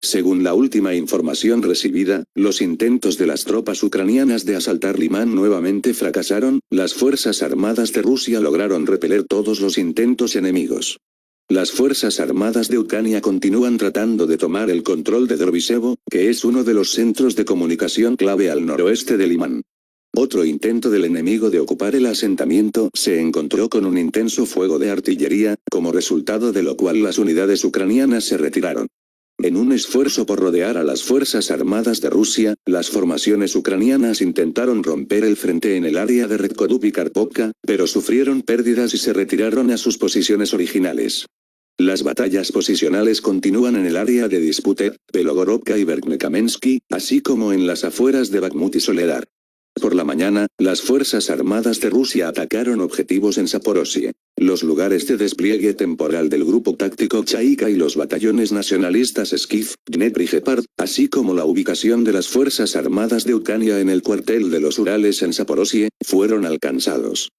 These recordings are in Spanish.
Según la última información recibida, los intentos de las tropas ucranianas de asaltar Limán nuevamente fracasaron, las Fuerzas Armadas de Rusia lograron repeler todos los intentos enemigos. Las Fuerzas Armadas de Ucrania continúan tratando de tomar el control de Drobishevo, que es uno de los centros de comunicación clave al noroeste de Limán. Otro intento del enemigo de ocupar el asentamiento se encontró con un intenso fuego de artillería, como resultado de lo cual las unidades ucranianas se retiraron. En un esfuerzo por rodear a las Fuerzas Armadas de Rusia, las formaciones ucranianas intentaron romper el frente en el área de Redkodub y Karpovka, pero sufrieron pérdidas y se retiraron a sus posiciones originales. Las batallas posicionales continúan en el área de Disputet, Belogorovka y Verkhnekamenski, así como en las afueras de Bakhmut y Soledar. Por la mañana, las Fuerzas Armadas de Rusia atacaron objetivos en Zaporozhye. Los lugares de despliegue temporal del grupo táctico Chaika y los batallones nacionalistas Skiv, Dnepr y Gepard, así como la ubicación de las Fuerzas Armadas de Ucrania en el cuartel de los Urales en Zaporozhye, fueron alcanzados.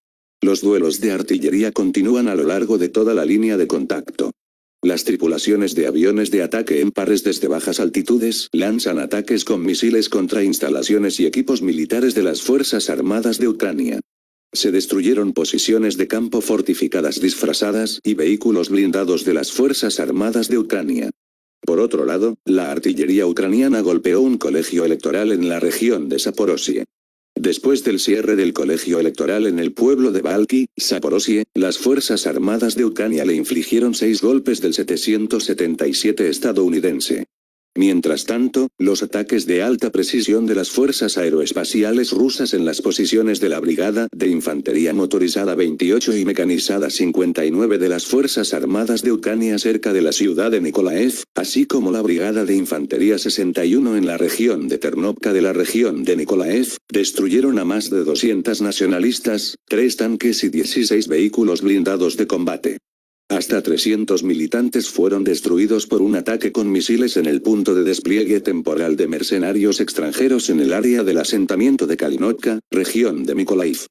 Los duelos de artillería continúan a lo largo de toda la línea de contacto. Las tripulaciones de aviones de ataque en pares desde bajas altitudes lanzan ataques con misiles contra instalaciones y equipos militares de las Fuerzas Armadas de Ucrania. Se destruyeron posiciones de campo fortificadas disfrazadas y vehículos blindados de las Fuerzas Armadas de Ucrania. Por otro lado, la artillería ucraniana golpeó un colegio electoral en la región de Zaporozhye. Después del cierre del colegio electoral en el pueblo de Balki, Zaporozhye, las Fuerzas Armadas de Ucrania le infligieron 6 golpes del 777 estadounidense. Mientras tanto, los ataques de alta precisión de las fuerzas aeroespaciales rusas en las posiciones de la Brigada de Infantería Motorizada 28 y Mecanizada 59 de las Fuerzas Armadas de Ucrania cerca de la ciudad de Nikolaev, así como la Brigada de Infantería 61 en la región de Ternovka de la región de Nikolaev, destruyeron a más de 200 nacionalistas, 3 tanques y 16 vehículos blindados de combate. Hasta 300 militantes fueron destruidos por un ataque con misiles en el punto de despliegue temporal de mercenarios extranjeros en el área del asentamiento de Kalinovka, región de Mykolaiv.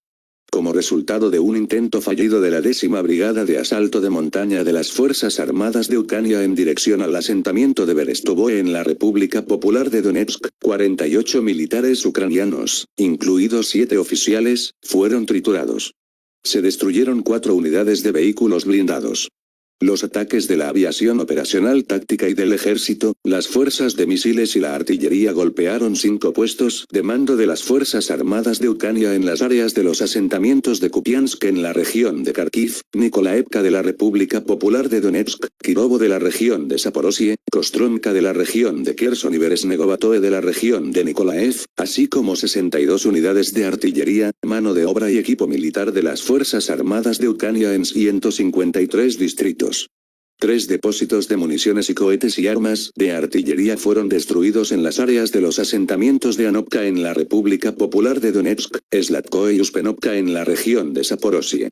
Como resultado de un intento fallido de la 10ª Brigada de Asalto de Montaña de las Fuerzas Armadas de Ucrania en dirección al asentamiento de Berestovo en la República Popular de Donetsk, 48 militares ucranianos, incluidos 7 oficiales, fueron triturados. Se destruyeron 4 unidades de vehículos blindados. Los ataques de la aviación operacional táctica y del ejército, las fuerzas de misiles y la artillería golpearon 5 puestos de mando de las Fuerzas Armadas de Ucrania en las áreas de los asentamientos de Kupiansk en la región de Kharkiv, Nikolaevka de la República Popular de Donetsk, Kirovo de la región de Zaporozhye, Kostromka de la región de Kherson y Beresnegovatoe de la región de Nikolaev, así como 62 unidades de artillería, mano de obra y equipo militar de las Fuerzas Armadas de Ucrania en 153 distritos. 3 depósitos de municiones y cohetes y armas de artillería fueron destruidos en las áreas de los asentamientos de Anovka en la República Popular de Donetsk, Slatko y Uspenovka en la región de Zaporozhye.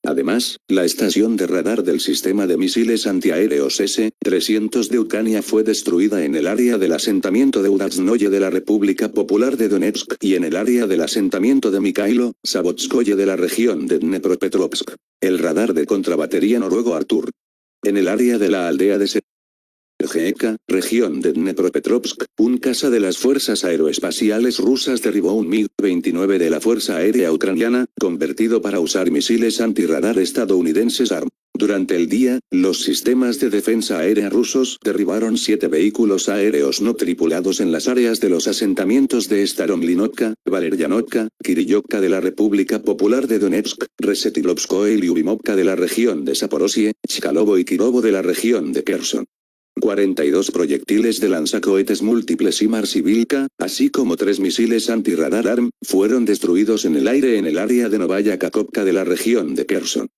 Además, la estación de radar del sistema de misiles antiaéreos S-300 de Ucrania fue destruida en el área del asentamiento de Udaznoye de la República Popular de Donetsk y en el área del asentamiento de Mikhailo, Savotskoye de la región de Dnepropetrovsk. El radar de contrabatería noruego Artur. En el área de la aldea de Sergeyevka, región de Dnepropetrovsk, un caza de las fuerzas aeroespaciales rusas derribó un MiG-29 de la Fuerza Aérea Ucraniana, convertido para usar misiles antirradar estadounidenses ARM. Durante el día, los sistemas de defensa aérea rusos derribaron 7 vehículos aéreos no tripulados en las áreas de los asentamientos de Staromlinovka, Valerianovka, Kirillovka de la República Popular de Donetsk, Resetilovskoye y Lyubimovka de la región de Zaporozhye, Chkalovo y Kirovo de la región de Kherson. 42 proyectiles de lanzacohetes múltiples y Marsivilka, así como 3 misiles antirradar ARM, fueron destruidos en el aire en el área de Novaya Kakovka de la región de Kherson.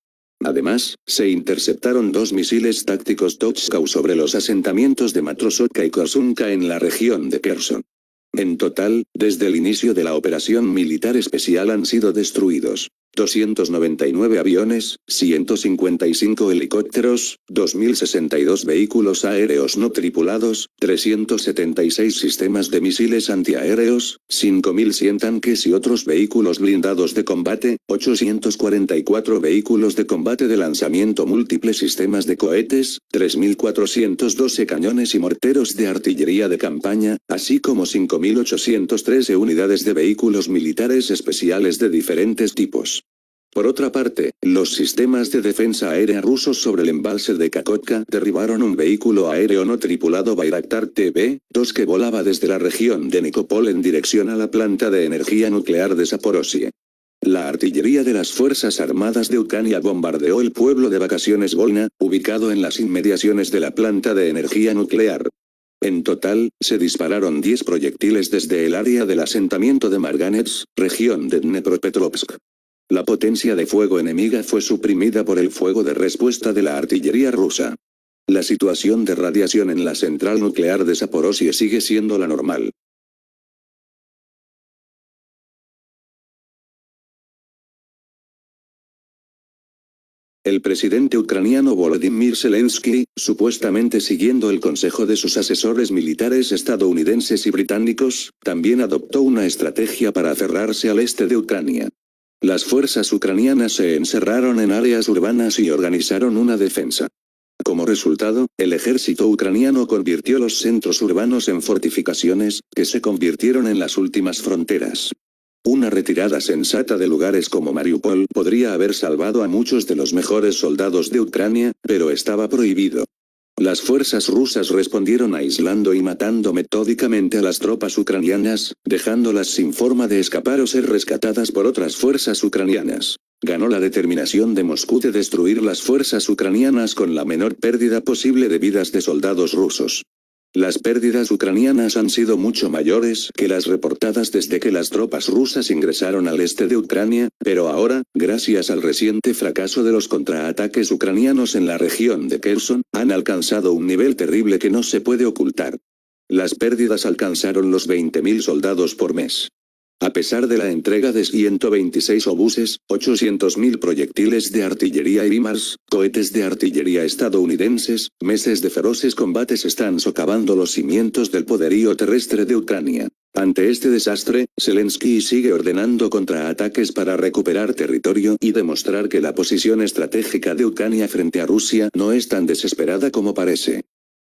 Además, se interceptaron 2 misiles tácticos Tochkau sobre los asentamientos de Matrosovka y Korsunka en la región de Kherson. En total, desde el inicio de la operación militar especial han sido destruidos 299 aviones, 155 helicópteros, 2062 vehículos aéreos no tripulados, 376 sistemas de misiles antiaéreos, 5100 tanques y otros vehículos blindados de combate, 844 vehículos de combate de lanzamiento múltiples sistemas de cohetes, 3412 cañones y morteros de artillería de campaña, así como 5813 unidades de vehículos militares especiales de diferentes tipos. Por otra parte, los sistemas de defensa aérea rusos sobre el embalse de Kakotka derribaron un vehículo aéreo no tripulado Bayraktar TB-2 que volaba desde la región de Nikopol en dirección a la planta de energía nuclear de Zaporozhye. La artillería de las Fuerzas Armadas de Ucrania bombardeó el pueblo de vacaciones Volna, ubicado en las inmediaciones de la planta de energía nuclear. En total, se dispararon 10 proyectiles desde el área del asentamiento de Marganets, región de Dnepropetrovsk. La potencia de fuego enemiga fue suprimida por el fuego de respuesta de la artillería rusa. La situación de radiación en la central nuclear de Zaporozhye sigue siendo la normal. El presidente ucraniano Volodymyr Zelensky, supuestamente siguiendo el consejo de sus asesores militares estadounidenses y británicos, también adoptó una estrategia para aferrarse al este de Ucrania. Las fuerzas ucranianas se encerraron en áreas urbanas y organizaron una defensa. Como resultado, el ejército ucraniano convirtió los centros urbanos en fortificaciones, que se convirtieron en las últimas fronteras. Una retirada sensata de lugares como Mariupol podría haber salvado a muchos de los mejores soldados de Ucrania, pero estaba prohibido. Las fuerzas rusas respondieron aislando y matando metódicamente a las tropas ucranianas, dejándolas sin forma de escapar o ser rescatadas por otras fuerzas ucranianas. Ganó la determinación de Moscú de destruir las fuerzas ucranianas con la menor pérdida posible de vidas de soldados rusos. Las pérdidas ucranianas han sido mucho mayores que las reportadas desde que las tropas rusas ingresaron al este de Ucrania, pero ahora, gracias al reciente fracaso de los contraataques ucranianos en la región de Kherson, han alcanzado un nivel terrible que no se puede ocultar. Las pérdidas alcanzaron los 20.000 soldados por mes. A pesar de la entrega de 126 obuses, 800.000 proyectiles de artillería y HIMARS, cohetes de artillería estadounidenses, meses de feroces combates están socavando los cimientos del poderío terrestre de Ucrania. Ante este desastre, Zelensky sigue ordenando contraataques para recuperar territorio y demostrar que la posición estratégica de Ucrania frente a Rusia no es tan desesperada como parece.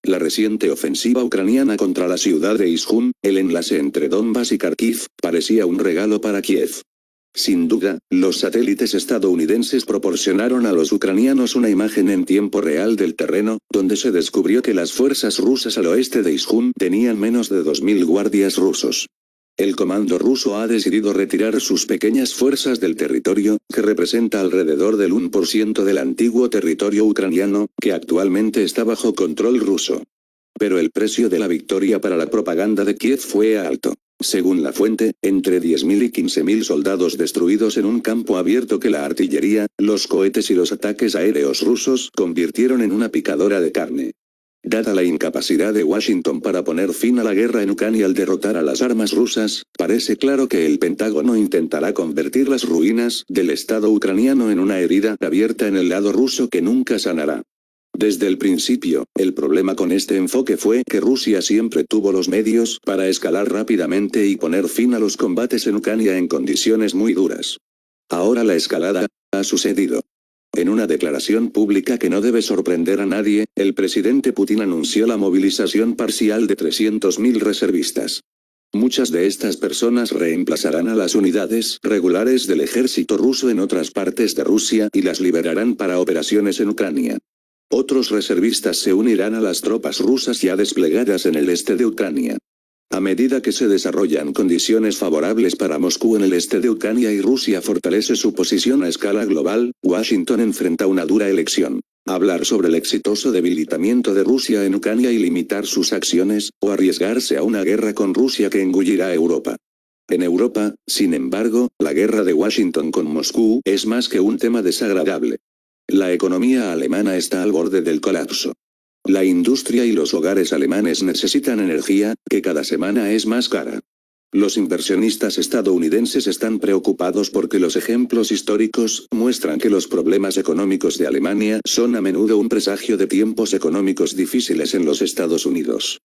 La reciente ofensiva ucraniana contra la ciudad de Izum, el enlace entre Donbass y Kharkiv, parecía un regalo para Kiev. Sin duda, los satélites estadounidenses proporcionaron a los ucranianos una imagen en tiempo real del terreno, donde se descubrió que las fuerzas rusas al oeste de Izum tenían menos de 2.000 guardias rusos. El comando ruso ha decidido retirar sus pequeñas fuerzas del territorio, que representa alrededor del 1% del antiguo territorio ucraniano, que actualmente está bajo control ruso. Pero el precio de la victoria para la propaganda de Kiev fue alto. Según la fuente, entre 10.000 y 15.000 soldados destruidos en un campo abierto que la artillería, los cohetes y los ataques aéreos rusos convirtieron en una picadora de carne. Dada la incapacidad de Washington para poner fin a la guerra en Ucrania al derrotar a las armas rusas, parece claro que el Pentágono intentará convertir las ruinas del Estado ucraniano en una herida abierta en el lado ruso que nunca sanará. Desde el principio, el problema con este enfoque fue que Rusia siempre tuvo los medios para escalar rápidamente y poner fin a los combates en Ucrania en condiciones muy duras. Ahora la escalada ha sucedido. En una declaración pública que no debe sorprender a nadie, el presidente Putin anunció la movilización parcial de 300.000 reservistas. Muchas de estas personas reemplazarán a las unidades regulares del ejército ruso en otras partes de Rusia y las liberarán para operaciones en Ucrania. Otros reservistas se unirán a las tropas rusas ya desplegadas en el este de Ucrania. A medida que se desarrollan condiciones favorables para Moscú en el este de Ucrania y Rusia fortalece su posición a escala global, Washington enfrenta una dura elección. Hablar sobre el exitoso debilitamiento de Rusia en Ucrania y limitar sus acciones, o arriesgarse a una guerra con Rusia que engullirá a Europa. En Europa, sin embargo, la guerra de Washington con Moscú es más que un tema desagradable. La economía alemana está al borde del colapso. La industria y los hogares alemanes necesitan energía, que cada semana es más cara. Los inversionistas estadounidenses están preocupados porque los ejemplos históricos muestran que los problemas económicos de Alemania son a menudo un presagio de tiempos económicos difíciles en los Estados Unidos.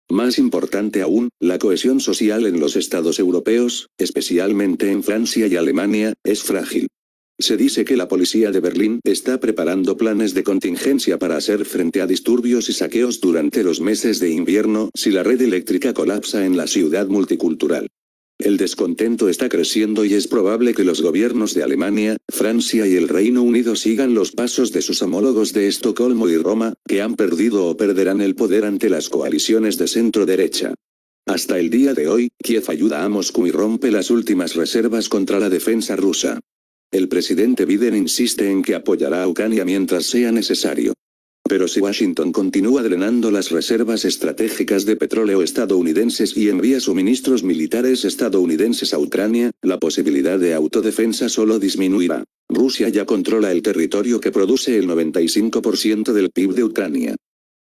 Más importante aún, la cohesión social en los estados europeos, especialmente en Francia y Alemania, es frágil. Se dice que la policía de Berlín está preparando planes de contingencia para hacer frente a disturbios y saqueos durante los meses de invierno si la red eléctrica colapsa en la ciudad multicultural. El descontento está creciendo y es probable que los gobiernos de Alemania, Francia y el Reino Unido sigan los pasos de sus homólogos de Estocolmo y Roma, que han perdido o perderán el poder ante las coaliciones de centro-derecha. Hasta el día de hoy, Kiev ayuda a Moscú y rompe las últimas reservas contra la defensa rusa. El presidente Biden insiste en que apoyará a Ucrania mientras sea necesario. Pero si Washington continúa drenando las reservas estratégicas de petróleo estadounidenses y envía suministros militares estadounidenses a Ucrania, la posibilidad de autodefensa solo disminuirá. Rusia ya controla el territorio que produce el 95% del PIB de Ucrania.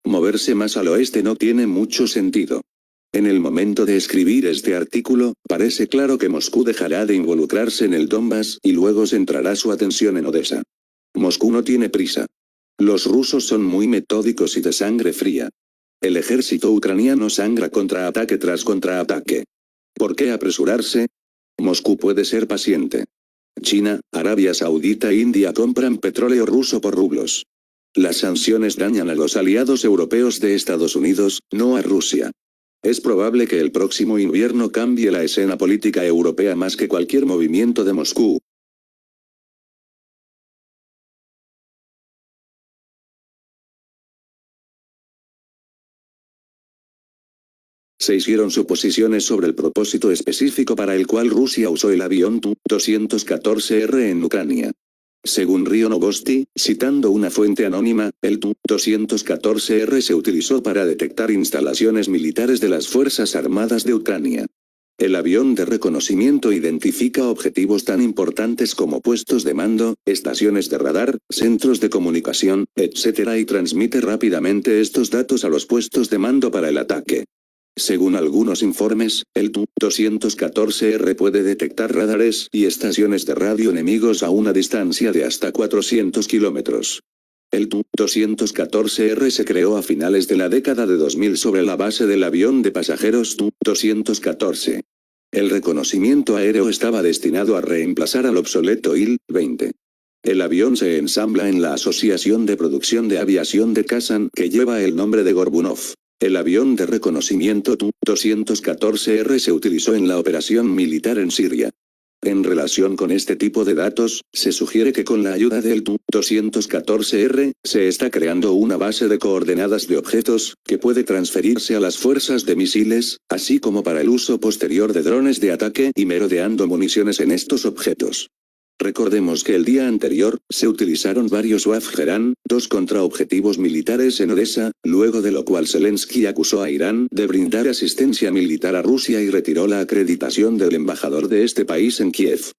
Moverse más al oeste no tiene mucho sentido. En el momento de escribir este artículo, parece claro que Moscú dejará de involucrarse en el Donbass y luego centrará su atención en Odessa. Moscú no tiene prisa. Los rusos son muy metódicos y de sangre fría. El ejército ucraniano sangra contraataque tras contraataque. ¿Por qué apresurarse? Moscú puede ser paciente. China, Arabia Saudita e India compran petróleo ruso por rublos. Las sanciones dañan a los aliados europeos de Estados Unidos, no a Rusia. Es probable que el próximo invierno cambie la escena política europea más que cualquier movimiento de Moscú. Se hicieron suposiciones sobre el propósito específico para el cual Rusia usó el avión Tu-214R en Ucrania. Según RIA Novosti, citando una fuente anónima, el Tu-214R se utilizó para detectar instalaciones militares de las Fuerzas Armadas de Ucrania. El avión de reconocimiento identifica objetivos tan importantes como puestos de mando, estaciones de radar, centros de comunicación, etc. y transmite rápidamente estos datos a los puestos de mando para el ataque. Según algunos informes, el Tu-214R puede detectar radares y estaciones de radio enemigos a una distancia de hasta 400 kilómetros. El Tu-214R se creó a finales de la década de 2000 sobre la base del avión de pasajeros Tu-214. El reconocimiento aéreo estaba destinado a reemplazar al obsoleto Il-20. El avión se ensambla en la Asociación de Producción de Aviación de Kazán, que lleva el nombre de Gorbunov. El avión de reconocimiento Tu-214R se utilizó en la operación militar en Siria. En relación con este tipo de datos, se sugiere que con la ayuda del Tu-214R, se está creando una base de coordenadas de objetos, que puede transferirse a las fuerzas de misiles, así como para el uso posterior de drones de ataque y merodeando municiones en estos objetos. Recordemos que el día anterior, se utilizaron varios Waf-Gerán, 2 contra objetivos militares en Odessa, luego de lo cual Zelensky acusó a Irán de brindar asistencia militar a Rusia y retiró la acreditación del embajador de este país en Kiev.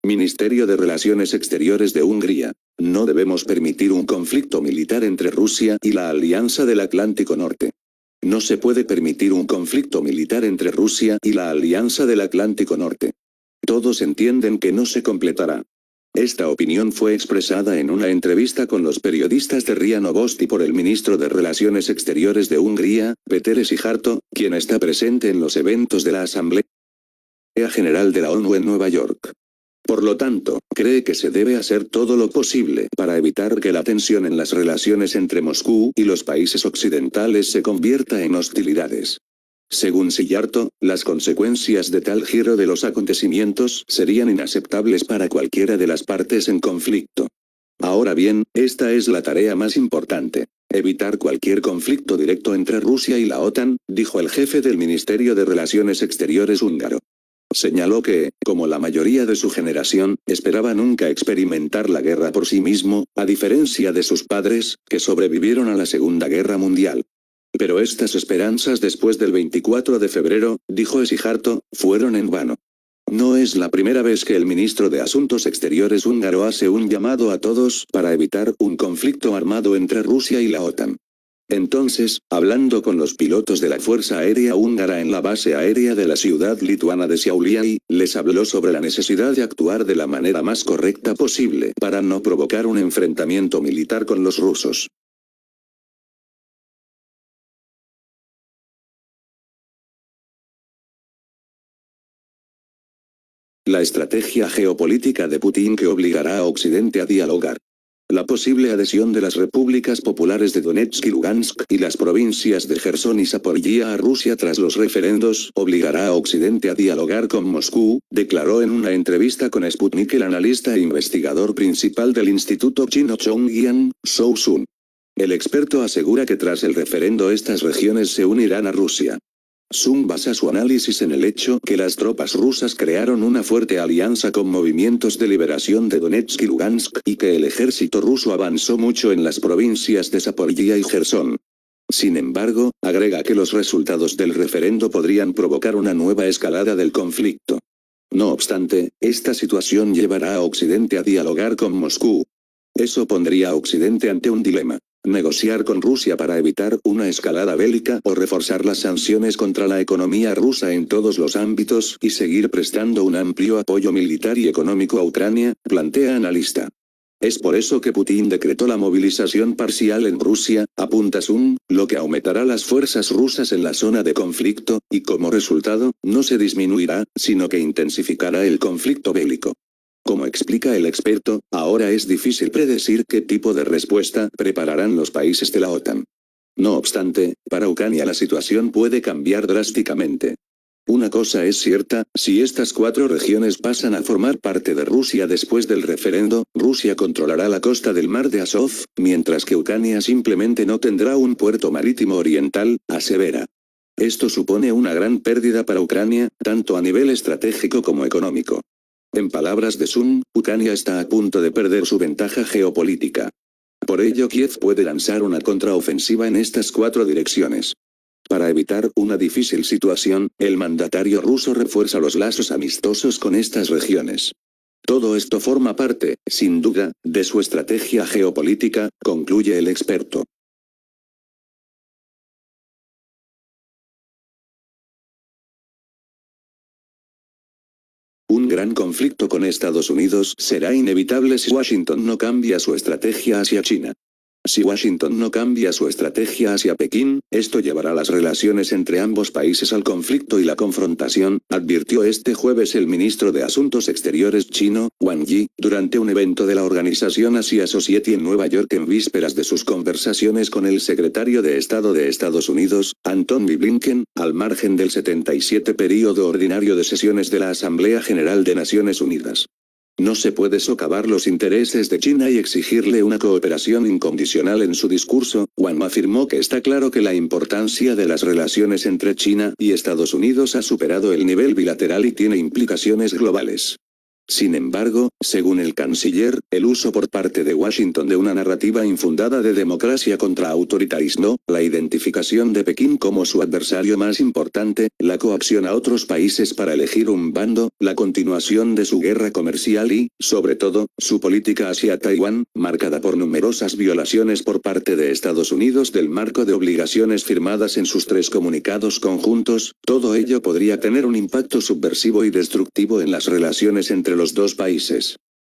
Ministerio de Relaciones Exteriores de Hungría. No debemos permitir un conflicto militar entre Rusia y la Alianza del Atlántico Norte. No se puede permitir un conflicto militar entre Rusia y la Alianza del Atlántico Norte. Todos entienden que no se completará. Esta opinión fue expresada en una entrevista con los periodistas de RIA Novosti por el ministro de Relaciones Exteriores de Hungría, Péter Szijjártó, quien está presente en los eventos de la Asamblea General de la ONU en Nueva York. Por lo tanto, cree que se debe hacer todo lo posible para evitar que la tensión en las relaciones entre Moscú y los países occidentales se convierta en hostilidades. Según Szijjártó, las consecuencias de tal giro de los acontecimientos serían inaceptables para cualquiera de las partes en conflicto. Ahora bien, esta es la tarea más importante: evitar cualquier conflicto directo entre Rusia y la OTAN, dijo el jefe del Ministerio de Relaciones Exteriores húngaro. Señaló que, como la mayoría de su generación, esperaba nunca experimentar la guerra por sí mismo, a diferencia de sus padres, que sobrevivieron a la Segunda Guerra Mundial. Pero estas esperanzas después del 24 de febrero, dijo Szijjártó, fueron en vano. No es la primera vez que el ministro de Asuntos Exteriores húngaro hace un llamado a todos para evitar un conflicto armado entre Rusia y la OTAN. Entonces, hablando con los pilotos de la Fuerza Aérea Húngara en la base aérea de la ciudad lituana de Šiauliai, les habló sobre la necesidad de actuar de la manera más correcta posible para no provocar un enfrentamiento militar con los rusos. La estrategia geopolítica de Putin que obligará a Occidente a dialogar. La posible adhesión de las repúblicas populares de Donetsk y Lugansk y las provincias de Jersón y Zaporiyia a Rusia tras los referendos obligará a Occidente a dialogar con Moscú, declaró en una entrevista con Sputnik el analista e investigador principal del Instituto Chino Chongyan, Zhou Sun. El experto asegura que tras el referendo estas regiones se unirán a Rusia. Sun basa su análisis en el hecho que las tropas rusas crearon una fuerte alianza con movimientos de liberación de Donetsk y Lugansk y que el ejército ruso avanzó mucho en las provincias de Zaporiyia y Jersón. Sin embargo, agrega que los resultados del referendo podrían provocar una nueva escalada del conflicto. No obstante, esta situación llevará a Occidente a dialogar con Moscú. Eso pondría a Occidente ante un dilema. Negociar con Rusia para evitar una escalada bélica o reforzar las sanciones contra la economía rusa en todos los ámbitos y seguir prestando un amplio apoyo militar y económico a Ucrania, plantea analista. Es por eso que Putin decretó la movilización parcial en Rusia, apunta Sun, lo que aumentará las fuerzas rusas en la zona de conflicto, y como resultado, no se disminuirá, sino que intensificará el conflicto bélico. Como explica el experto, ahora es difícil predecir qué tipo de respuesta prepararán los países de la OTAN. No obstante, para Ucrania la situación puede cambiar drásticamente. Una cosa es cierta, si estas 4 regiones pasan a formar parte de Rusia después del referendo, Rusia controlará la costa del mar de Azov, mientras que Ucrania simplemente no tendrá un puerto marítimo oriental, asevera. Esto supone una gran pérdida para Ucrania, tanto a nivel estratégico como económico. En palabras de Sun, Ucrania está a punto de perder su ventaja geopolítica. Por ello Kiev puede lanzar una contraofensiva en estas 4 direcciones. Para evitar una difícil situación, el mandatario ruso refuerza los lazos amistosos con estas regiones. Todo esto forma parte, sin duda, de su estrategia geopolítica, concluye el experto. Un gran conflicto con Estados Unidos será inevitable si Washington no cambia su estrategia hacia China. Si Washington no cambia su estrategia hacia Pekín, esto llevará las relaciones entre ambos países al conflicto y la confrontación, advirtió este jueves el ministro de Asuntos Exteriores chino, Wang Yi, durante un evento de la organización Asia Society en Nueva York en vísperas de sus conversaciones con el secretario de Estado de Estados Unidos, Antony Blinken, al margen del 77 período ordinario de sesiones de la Asamblea General de Naciones Unidas. No se puede socavar los intereses de China y exigirle una cooperación incondicional. En su discurso, Wang afirmó que está claro que la importancia de las relaciones entre China y Estados Unidos ha superado el nivel bilateral y tiene implicaciones globales. Sin embargo, según el canciller, el uso por parte de Washington de una narrativa infundada de democracia contra autoritarismo, la identificación de Pekín como su adversario más importante, la coacción a otros países para elegir un bando, la continuación de su guerra comercial y, sobre todo, su política hacia Taiwán, marcada por numerosas violaciones por parte de Estados Unidos del marco de obligaciones firmadas en sus 3 comunicados conjuntos, todo ello podría tener un impacto subversivo y destructivo en las relaciones entre los 2 países.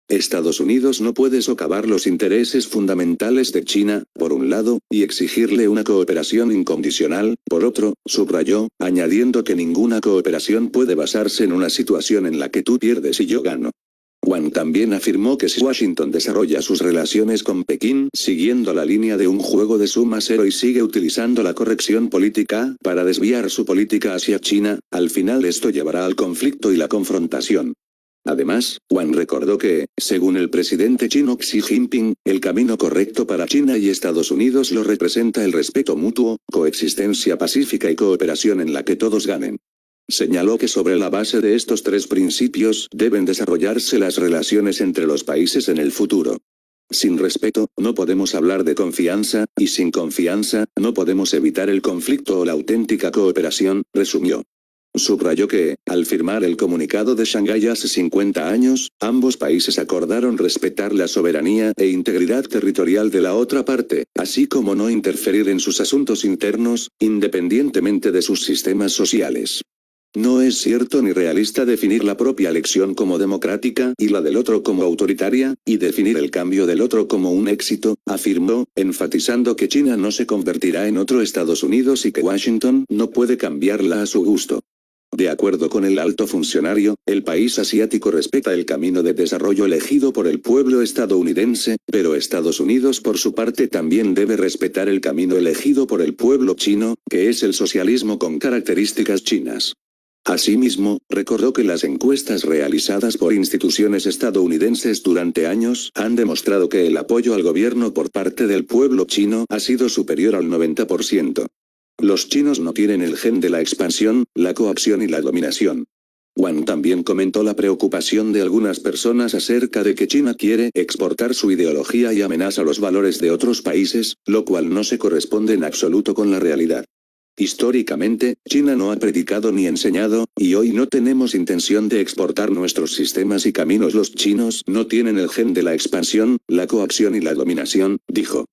Estados Unidos no puede socavar los intereses fundamentales de China, por un lado, y exigirle una cooperación incondicional, por otro, subrayó, añadiendo que ninguna cooperación puede basarse en una situación en la que tú pierdes y yo gano. Wang también afirmó que si Washington desarrolla sus relaciones con Pekín siguiendo la línea de un juego de suma cero y sigue utilizando la corrección política para desviar su política hacia China, al final esto llevará al conflicto y la confrontación. Además, Wang recordó que, según el presidente chino Xi Jinping, el camino correcto para China y Estados Unidos lo representa el respeto mutuo, coexistencia pacífica y cooperación en la que todos ganen. Señaló que sobre la base de estos 3 principios deben desarrollarse las relaciones entre los países en el futuro. Sin respeto, no podemos hablar de confianza, y sin confianza, no podemos evitar el conflicto o la auténtica cooperación, resumió. Subrayó que, al firmar el comunicado de Shanghái hace 50 años, ambos países acordaron respetar la soberanía e integridad territorial de la otra parte, así como no interferir en sus asuntos internos, independientemente de sus sistemas sociales. No es cierto ni realista definir la propia elección como democrática y la del otro como autoritaria, y definir el cambio del otro como un éxito, afirmó, enfatizando que China no se convertirá en otro Estados Unidos y que Washington no puede cambiarla a su gusto. De acuerdo con el alto funcionario, el país asiático respeta el camino de desarrollo elegido por el pueblo estadounidense, pero Estados Unidos por su parte también debe respetar el camino elegido por el pueblo chino, que es el socialismo con características chinas. Asimismo, recordó que las encuestas realizadas por instituciones estadounidenses durante años han demostrado que el apoyo al gobierno por parte del pueblo chino ha sido superior al 90%. Los chinos no tienen el gen de la expansión, la coacción y la dominación. Wang también comentó la preocupación de algunas personas acerca de que China quiere exportar su ideología y amenaza los valores de otros países, lo cual no se corresponde en absoluto con la realidad. Históricamente, China no ha predicado ni enseñado, y hoy no tenemos intención de exportar nuestros sistemas y caminos. Los chinos no tienen el gen de la expansión, la coacción y la dominación, dijo.